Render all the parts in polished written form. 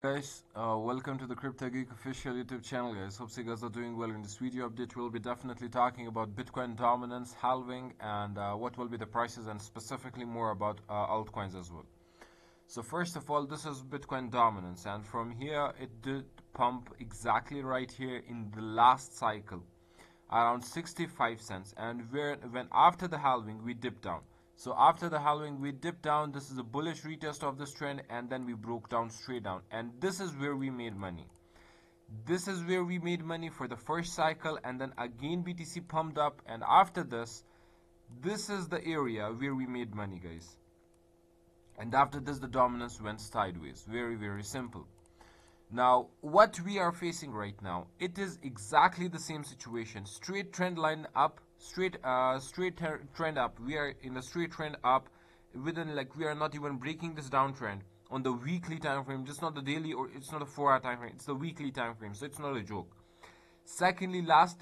Guys, welcome to the Crypto Geek official YouTube channel, guys. Hope you guys are doing well. In this video update, we'll be definitely talking about Bitcoin dominance, halving, and what will be the prices, and specifically more about altcoins as well. So first of all, this is Bitcoin dominance, and from here it did pump exactly right here in the last cycle, around 65 cents, and when after the halving we dipped down. So after the halving we dipped down. This is a bullish retest of this trend, and then we broke down straight down, and this is where we made money. This is where we made money for the first cycle, and then again BTC pumped up, and after this is the area where we made money, guys. And after this the dominance went sideways. Very simple. Now, what we are facing right now, it is exactly the same situation. Straight trend line up, straight trend up. We are in a straight trend up. Within, like, we are not even breaking this downtrend on the weekly time frame. Just not the daily, or it's not a 4-hour time frame. It's the weekly time frame, so it's not a joke. Secondly, last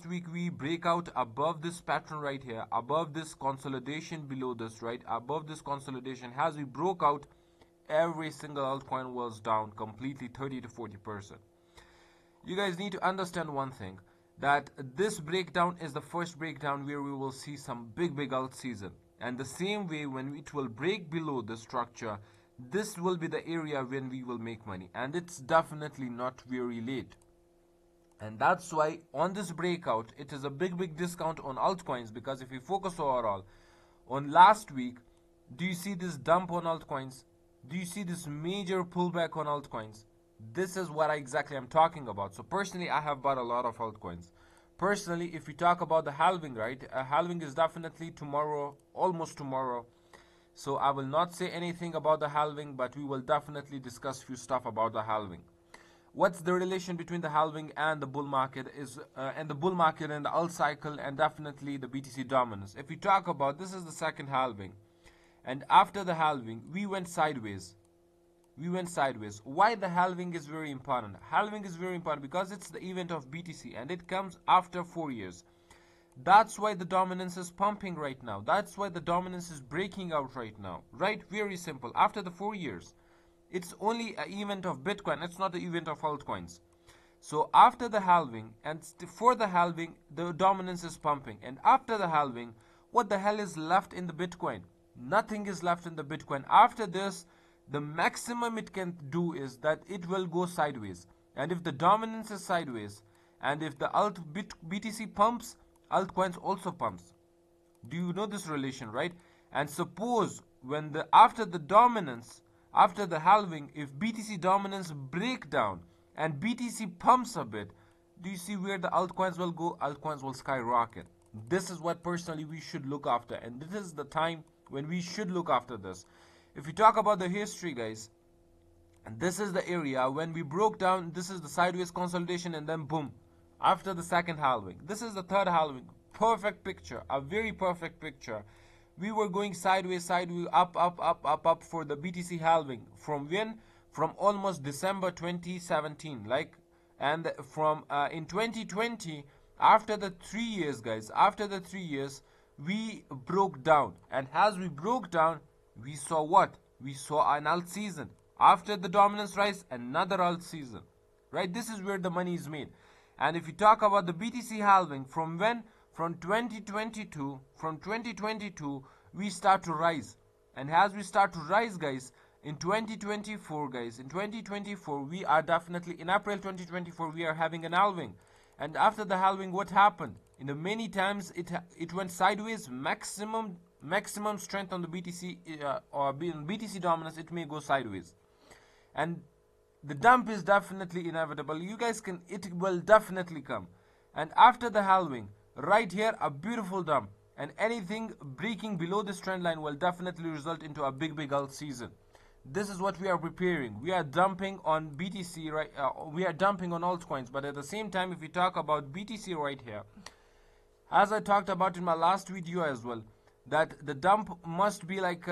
week we break out above this pattern right here, above this consolidation, below this, right, above this consolidation. As we broke out, every single altcoin was down completely, 30 to 40%. You guys need to understand one thing, that this breakdown is the first breakdown where we will see some big alt season, and the same way when it will break below the structure, this will be the area when we will make money, and it's definitely not very late. And that's why on this breakout it is a big discount on altcoins, because if we focus overall on last week, do you see this dump on altcoins? Do you see this major pullback on altcoins? This is what exactly I'm talking about. So personally, I have bought a lot of altcoins. Personally, if we talk about the halving, right, halving is definitely tomorrow, almost tomorrow. So I will not say anything about the halving, but we will definitely discuss few stuff about the halving. What's the relation between the halving and the bull market is, and the bull market and the alt cycle, and definitely the BTC dominance. If we talk about, this is the second halving. And after the halving, we went sideways. Why the halving is very important? Halving is very important because it's the event of BTC, and it comes after 4 years. That's why the dominance is pumping right now. That's why the dominance is breaking out right now. Right? Very simple. After the 4 years, it's only an event of Bitcoin. It's not the event of altcoins. So after the halving, and for the halving, the dominance is pumping. And after the halving, what the hell is left in the Bitcoin? Nothing is left in the Bitcoin. After this, the maximum it can do is that it will go sideways. And if the dominance is sideways, and if the BTC pumps, altcoins also pumps. Do you know this relation, right? And suppose when after the dominance, after the halving, if BTC dominance break down and BTC pumps a bit, do you see where the altcoins will go? Altcoins will skyrocket. This is what personally we should look after, and this is the time when we should look after this. If we talk about the history, guys, and this is the area when we broke down. This is the sideways consolidation, and then boom, after the second halving, this is the third halving. Perfect picture, a very perfect picture. We were going sideways, up for the BTC halving. From when? From almost December 2017, like, and from in 2020, after the 3 years, guys, after the 3 years, we broke down, and as we broke down, we saw what? We saw an alt season. After the dominance rise, another alt season, right? This is where the money is made. And if you talk about the BTC halving, from when? From 2022, we start to rise. And as we start to rise, guys, in 2024, we are definitely, in April 2024, we are having an halving. And after the halving, what happened? In the many times it went sideways. Maximum strength on the BTC, or BTC dominance, it may go sideways. And the dump is definitely inevitable. You guys can, it will definitely come. And after the halving, right here, a beautiful dump, and anything breaking below this trend line will definitely result into a big alt season. This is what we are preparing. We are dumping on BTC, right? We are dumping on altcoins, but at the same time, if we talk about BTC right here, as I talked about in my last video as well, that the dump must be like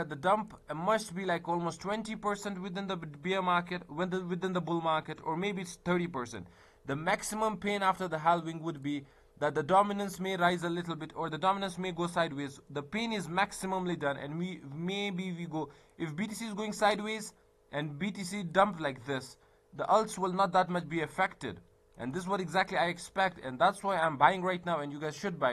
almost 20% within the bear market, within the bull market, or maybe it's 30%. The maximum pain after the halving would be that the dominance may rise a little bit, or the dominance may go sideways. The pain is maximally done, and we go, if BTC is going sideways and BTC dump like this, the alts will not that much be affected. And this is what exactly I expect, and that's why I'm buying right now, and you guys should buy